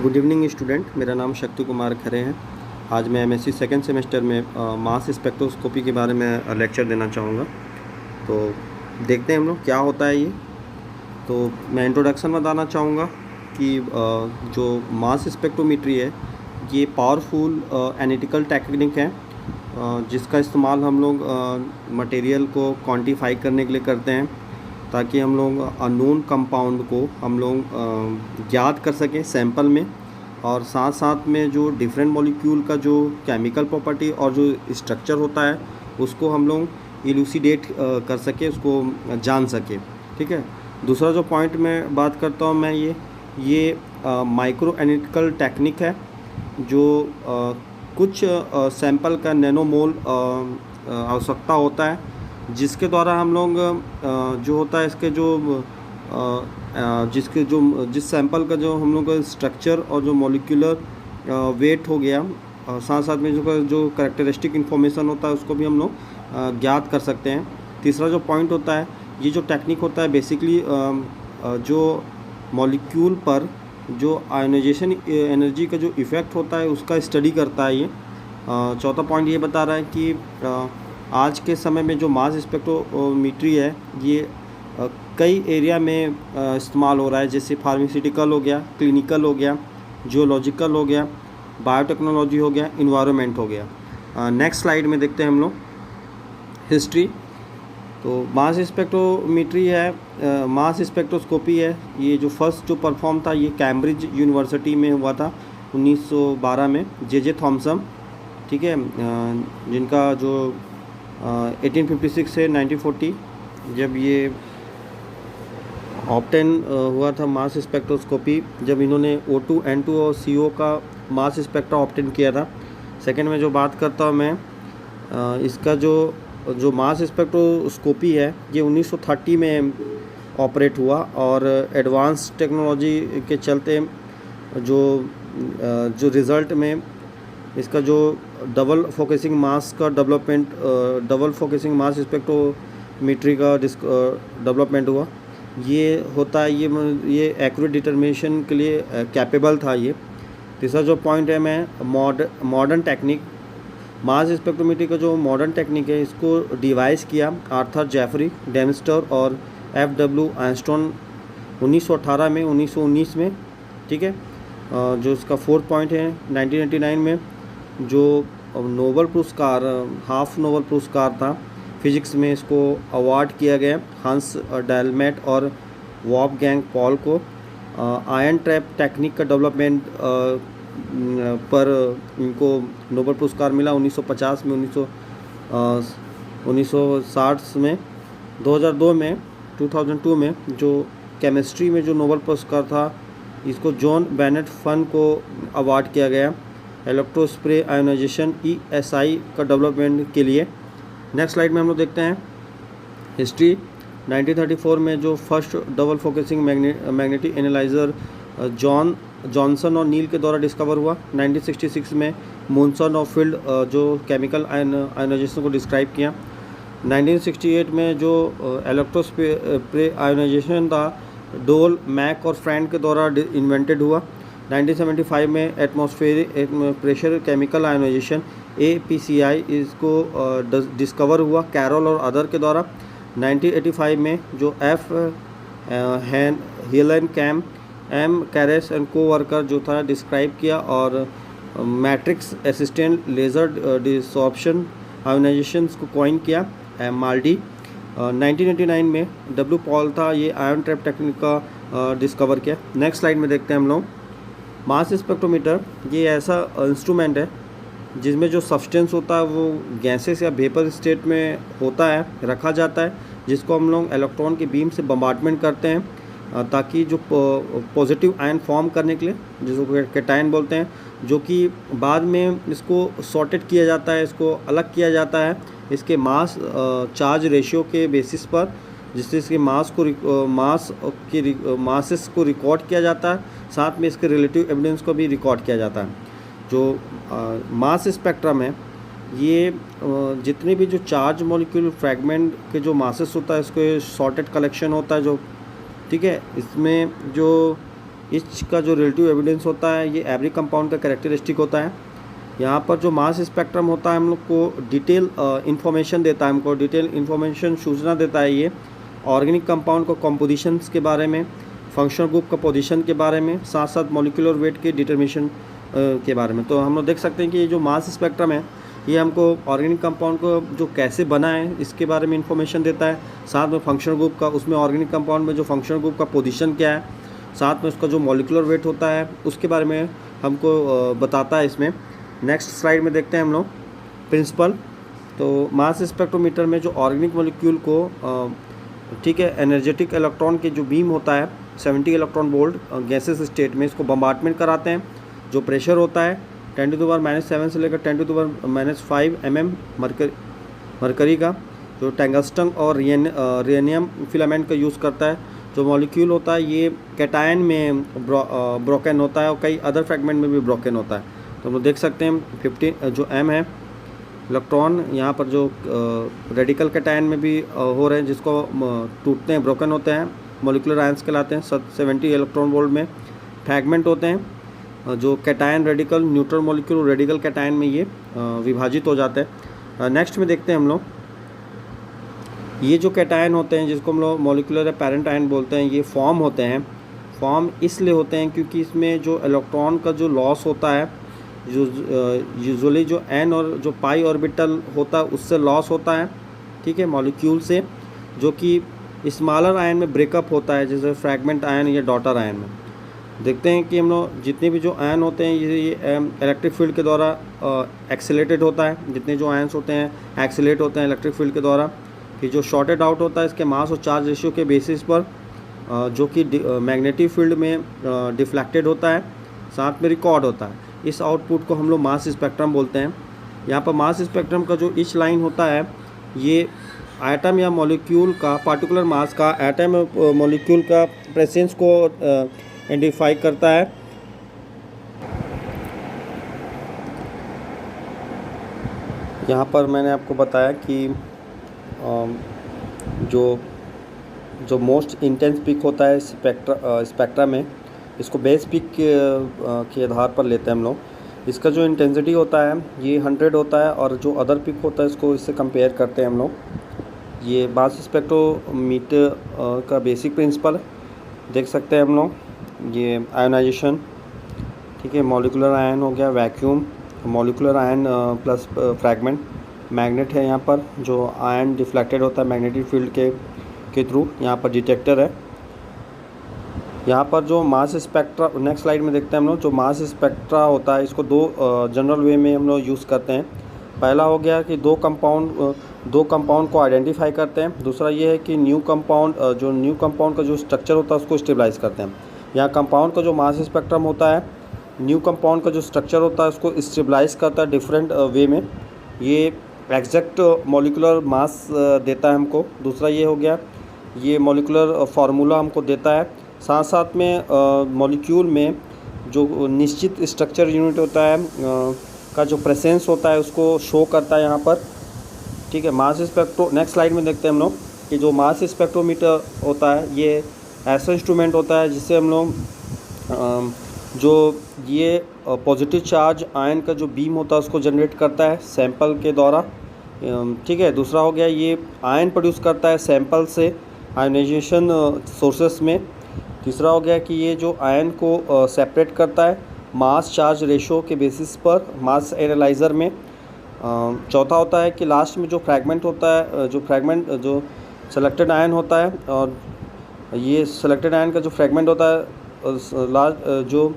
Good evening student, मेरा नाम शक्ति कुमार खरे है। आज मैं एमएससी सेकेंड सेमेस्टर में मास स्पेक्ट्रोस्कोपी के बारे में लेक्चर देना चाहूँगा। तो देखते हैं हम लोग क्या होता है ये। तो मैं इंट्रोडक्शन बताना चाहूँगा कि जो मास स्पेक्ट्रोमीट्री है ये पावरफुल एनालिटिकल टेक्निक है जिसका इस्तेमाल हम लोग मटेरियल को क्वांटिफाई करने के लिए करते हैं, ताकि हम लोग अननोन कंपाउंड को हम लोग ज्ञात कर सकें सैंपल में, और साथ साथ में जो डिफरेंट मॉलिक्यूल का जो केमिकल प्रॉपर्टी और जो स्ट्रक्चर होता है उसको हम लोग इलूसिडेट कर सकें, उसको जान सकें। ठीक है। दूसरा जो पॉइंट मैं बात करता हूँ मैं ये माइक्रो एनालिटिकल टेक्निक है जो कुछ सैंपल का नैनोमोल आवश्यकता होता है, जिसके द्वारा हम लोग जो होता है इसके जो जिस सैंपल का जो हम लोग का स्ट्रक्चर और जो मॉलिक्यूलर वेट हो गया, साथ साथ में जो करेक्टरिस्टिक इन्फॉर्मेशन होता है उसको भी हम लोग ज्ञात कर सकते हैं। तीसरा जो पॉइंट होता है, ये जो टेक्निक होता है बेसिकली जो मॉलिक्यूल पर जो आयोनाइजेशन एनर्जी का जो इफ़ेक्ट होता है उसका स्टडी करता है ये। चौथा पॉइंट ये बता रहा है कि आज के समय में जो मास स्पेक्ट्रोमीट्री है ये कई एरिया में इस्तेमाल हो रहा है, जैसे फार्मास्यूटिकल हो गया, क्लिनिकल हो गया, जियोलॉजिकल हो गया, बायोटेक्नोलॉजी हो गया, इन्वायरमेंट हो गया। नेक्स्ट स्लाइड में देखते हैं हम लोग हिस्ट्री। तो मास स्पेक्ट्रोमीट्री है, मास स्पेक्ट्रोस्कोपी है, ये जो फर्स्ट जो परफॉर्म था ये कैम्ब्रिज यूनिवर्सिटी में हुआ था 1912 में, जे थॉमसन। ठीक है। जिनका जो 1856 से 1940 जब ये ऑब्टेन हुआ था मास स्पेक्ट्रोस्कोपी, जब इन्होंने O2 N2 और CO का मास स्पेक्ट्रा ऑब्टेन किया था। सेकंड में जो बात करता हूँ मैं इसका जो मास स्पेक्ट्रोस्कोपी है ये 1930 में ऑपरेट हुआ, और एडवांस टेक्नोलॉजी के चलते जो रिज़ल्ट में इसका जो डबल फोकसिंग मास का डेवलपमेंट, डबल फोकसिंग मास स्पेक्ट्रोमीट्री का डेवलपमेंट हुआ। ये होता है ये एक्यूरेट डिटर्मिनेशन के लिए कैपेबल था ये। तीसरा जो पॉइंट है मैं मॉडर्न टेक्निक, मास स्पेक्ट्रोमीट्री का जो मॉडर्न टेक्निक है इसको डिवाइस किया आर्थर जेफरी डेमस्टर और FW आइंस्टाइन 1918 में 1919 में। ठीक है। जो इसका फोर्थ पॉइंट है 1999 में जो नोबल पुरस्कार, हाफ नोबल पुरस्कार था फिजिक्स में, इसको अवार्ड किया गया हंस डेलमेट और वॉल्फगैंग पॉल को। आयन ट्रैप टेक्निक का डेवलपमेंट पर इनको नोबल पुरस्कार मिला 1950 में, 1960 में। 2002 में जो केमिस्ट्री में जो नोबल पुरस्कार था इसको जॉन बेनेट फन को अवार्ड किया गया इलेक्ट्रोस्प्रे आयोनाइजेशन ESI का डेवलपमेंट के लिए। नेक्स्ट स्लाइड में हम लोग देखते हैं हिस्ट्री। 1934 में जो first double focusing magnetic analyser Johnson और नील के द्वारा डिस्कवर हुआ। 1966 में मुनसन और फील्ड जो केमिकल आयोनाइजेशन को डिस्क्राइब किया। 1968 में जो इलेक्ट्रोस्प्रे आयोनाइजेशन था डोल, मैक और फ्रैंड के द्वारा इन्वेंटेड हुआ। 1975 में atmospheric pressure chemical ionisation APCI इसको डिस्कवर हुआ कैरोल और अदर के द्वारा। 1985 में जो Hillenkamp M Karas and co worker जो था डिस्क्राइब किया, और matrix assisted laser desorption ionisation को कॉइन किया माल्डी। 1989 में W पॉल था ये आयन ट्रैप टेक्निक का डिस्कवर किया। नेक्स्ट स्लाइड में देखते हैं हम लोग मास स्पेक्ट्रोमीटर। ये ऐसा इंस्ट्रूमेंट है जिसमें जो सब्सटेंस होता है वो गैसेस या वेपर स्टेट में होता है, रखा जाता है, जिसको हम लोग इलेक्ट्रॉन के बीम से बम्बार्डमेंट करते हैं ताकि जो पॉजिटिव आयन फॉर्म करने के लिए, जिसको कैटायन बोलते हैं, जो कि बाद में इसको सॉर्टेड किया जाता है, इसको अलग किया जाता है इसके मास चार्ज रेशियो के बेसिस पर, जिससे इसके मासेस को रिकॉर्ड किया जाता है, साथ में इसके रिलेटिव एविडेंस को भी रिकॉर्ड किया जाता है। जो मास स्पेक्ट्रम है ये जितने भी जो चार्ज मॉलिक्यूल फ्रैगमेंट के जो मासेस होता है इसको सॉर्टेड कलेक्शन होता है जो। ठीक है। इसमें जो इसका जो रिलेटिव एविडेंस होता है ये एवरी कंपाउंड का कैरेक्टरिस्टिक होता है। यहाँ पर जो मास स्पेक्ट्रम होता है हम लोग को डिटेल इन्फॉर्मेशन देता है, हमको डिटेल इन्फॉर्मेशन सूचना देता है ये ऑर्गेनिक कंपाउंड को कॉम्पोजिशंस के बारे में, फंक्शनल ग्रुप का पोजीशन के बारे में, साथ साथ मॉलिक्यूलर वेट के डिटर्मिनेशन के बारे में। तो हम लोग देख सकते हैं कि ये जो मास स्पेक्ट्रम है ये हमको ऑर्गेनिक कंपाउंड को जो कैसे बना है इसके बारे में इन्फॉर्मेशन देता है, साथ में फंक्शनल ग्रुप का, उसमें ऑर्गेनिक कंपाउंड में जो फंक्शनल ग्रुप का पोजीशन क्या है, साथ में उसका जो मॉलिक्यूलर वेट होता है उसके बारे में हमको बताता है इसमें। नेक्स्ट स्लाइड में देखते हैं हम लोग प्रिंसिपल। तो मास स्पेक्ट्रोमीटर में जो ऑर्गेनिक मॉलिक्यूल को ठीक है एनर्जेटिक इलेक्ट्रॉन के जो बीम होता है 70 इलेक्ट्रॉन वोल्ट गैसेस स्टेट में इसको बम्बार्टमेंट कराते हैं। जो प्रेशर होता है 10⁻⁻7 से लेकर 10⁻⁻5 mm मरकरी का, जो टंगस्टन और रेनियम फिलामेंट का यूज़ करता है। जो मॉलिक्यूल होता है ये कैटायन में ब्रोकन होता है और कई अदर फ्रेगमेंट में भी ब्रोकन होता है। तो हम लोग देख सकते हैं 15 जो m है इलेक्ट्रॉन यहाँ पर जो रेडिकल कैटायन में भी हो रहे हैं, जिसको टूटते हैं, ब्रोकन होते हैं, मॉलिक्यूलर आयंस कहलाते हैं। 70 इलेक्ट्रॉन वोल्ट में फ्रैगमेंट होते हैं जो cation radical, neutral molecule radical cation में ये विभाजित हो जाते हैं। नेक्स्ट में देखते हैं हम लोग ये जो कैटायन होते हैं जिसको हम लोग मॉलिक्यूलर पेरेंट आयन बोलते हैं, ये फॉर्म होते हैं। फॉर्म इसलिए होते हैं क्योंकि इसमें जो इलेक्ट्रॉन का जो लॉस होता है, जो यूजुअली जो n और जो पाई ऑर्बिटल होता है उससे लॉस होता है, ठीक है, मॉलिक्यूल से, जो कि स्मॉलर आयन में ब्रेकअप होता है, जैसे फ्रैगमेंट आयन या डॉटर आयन में। देखते हैं कि हम लोग जितने भी जो आयन होते हैं ये इलेक्ट्रिक फील्ड के द्वारा एक्सेलेटेड होता है। जितने जो आयन्स होते हैं एक्सेलेट होते हैं इलेक्ट्रिक फील्ड के द्वारा। फिर जो शॉर्टेड आउट होता है इसके मास और चार्ज रेशियो के बेसिस पर जो कि मैग्नेटिक फील्ड में डिफ्लेक्टेड होता है, साथ में रिकॉर्ड होता है। इस आउटपुट को हम लोग मास स्पेक्ट्रम बोलते हैं। यहाँ पर मास स्पेक्ट्रम का जो ईच लाइन होता है ये एटम या मॉलिक्यूल का पार्टिकुलर मास का, एटम या मॉलिक्यूल का प्रेजेंस को आइडेंटिफाई करता है। यहाँ पर मैंने आपको बताया कि जो मोस्ट इंटेंस पिक होता है स्पेक्ट्रा में, इसको बेस पिक के आधार पर लेते हैं हम लोग। इसका जो इंटेंसिटी होता है ये 100 होता है और जो अदर पिक होता है इसको इससे कंपेयर करते हैं हम लोग। ये मास स्पेक्ट्रोमीटर का बेसिक प्रिंसिपल है, देख सकते हैं हम लोग। ये आयोनाइजेशन, ठीक है, मॉलिक्यूलर आयन हो गया, vacuum, molecular ion plus fragment, magnet है यहाँ पर, जो आयन डिफ्लेक्टेड होता है मैग्नेटिक फील्ड के थ्रू। यहाँ पर डिटेक्टर है। यहाँ पर जो मास स्पेक्ट्रा, नेक्स्ट स्लाइड में देखते हैं हम लोग, जो मास स्पेक्ट्रा होता है इसको दो जनरल वे में हम लोग यूज़ करते हैं। पहला हो गया कि दो कंपाउंड को आइडेंटिफाई करते हैं। दूसरा ये है कि न्यू कंपाउंड का जो स्ट्रक्चर होता है उसको स्टेबलाइज करते हैं। यहाँ कंपाउंड का जो मास स्पेक्ट्रम होता है, न्यू कंपाउंड का जो स्ट्रक्चर होता है उसको स्टेबलाइज करता है डिफरेंट वे में। ये एग्जैक्ट मॉलिक्यूलर मास देता है हमको। दूसरा ये हो गया, ये मॉलिक्यूलर फार्मूला हमको देता है। साथ साथ में मॉलिक्यूल में जो निश्चित स्ट्रक्चर यूनिट होता है का जो प्रेजेंस होता है उसको शो करता है यहाँ पर, ठीक है। मास स्पेक्ट्रो, नेक्स्ट स्लाइड में देखते हैं हम लोग कि जो मास स्पेक्ट्रोमीटर होता है ये ऐसा इंस्ट्रूमेंट होता है जिससे हम लोग जो ये पॉजिटिव चार्ज आयन का जो बीम होता है उसको जनरेट करता है सैंपल के द्वारा, ठीक है। दूसरा हो गया ये आयन प्रोड्यूस करता है सैंपल से आयनाइजेशन सोर्सेस में। तीसरा हो गया कि ये जो आयन को सेपरेट करता है मास चार्ज रेशो के बेसिस पर मास एनालाइज़र में। चौथा होता है कि लास्ट में जो फ्रैगमेंट होता है, जो सेलेक्टेड आयन होता है, और ये सेलेक्टेड आयन का जो फ्रैगमेंट होता है जो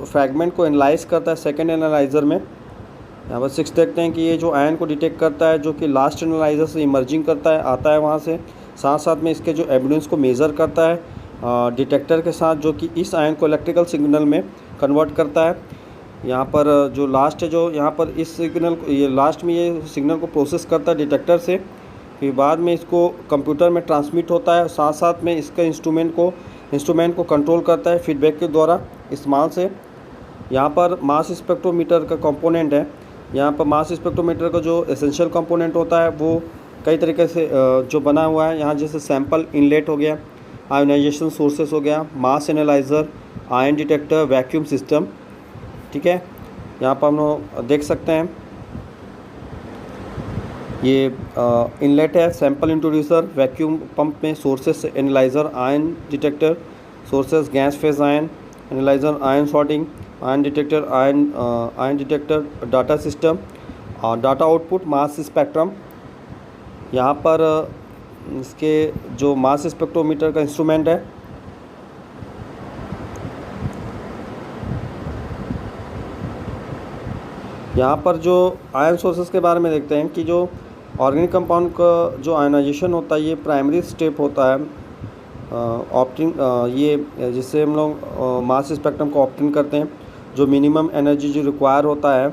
फ्रैगमेंट को एनालाइज करता है सेकेंड एनालाइज़र में। यहाँ पर 6 देखते हैं कि ये जो आयन को डिटेक्ट करता है जो कि लास्ट एनालाइज़र से इमर्जिंग करता है, आता है वहाँ से। साथ साथ में इसके जो एविडेंस को मेज़र करता है डिटेक्टर के साथ, जो कि इस आयन को इलेक्ट्रिकल सिग्नल में कन्वर्ट करता है। यहाँ पर जो लास्ट है, जो यहाँ पर इस सिग्नल को, ये लास्ट में ये सिग्नल को प्रोसेस करता है डिटेक्टर से, फिर बाद में इसको कंप्यूटर में ट्रांसमिट होता है। साथ साथ में इसका इंस्ट्रूमेंट को कंट्रोल करता है फीडबैक के द्वारा इस्तेमाल से। यहाँ पर मास स्पेक्ट्रोमीटर का कंपोनेंट है। यहाँ पर मास स्पेक्ट्रोमीटर का जो एसेंशियल कंपोनेंट होता है वो कई तरीके से जो बना हुआ है। यहाँ जैसे सैंपल इनलेट हो गया, आयोनाइजेशन सोर्सेस हो गया, mass analyser, ion detector, vacuum system. ठीक है, यहाँ पर हम लोग देख सकते हैं ये इनलेट है, सैंपल इंट्रोड्यूसर, वैक्यूम पंप में sources analyser, ion detector, sources gas phase ion analyser, ion sorting, ion detector, ion detector, data system और डाटा आउटपुट, मास स्पेक्ट्रम। यहाँ पर इसके जो मास स्पेक्ट्रोमीटर का इंस्ट्रूमेंट है, यहाँ पर जो आयन सोर्सेस के बारे में देखते हैं कि जो ऑर्गेनिक कंपाउंड का जो आयनाइजेशन होता है ये प्राइमरी स्टेप होता है ऑप्टिन, ये जिससे हम लोग मास स्पेक्ट्रम को ऑप्टिन करते हैं। जो मिनिमम एनर्जी जो रिक्वायर होता है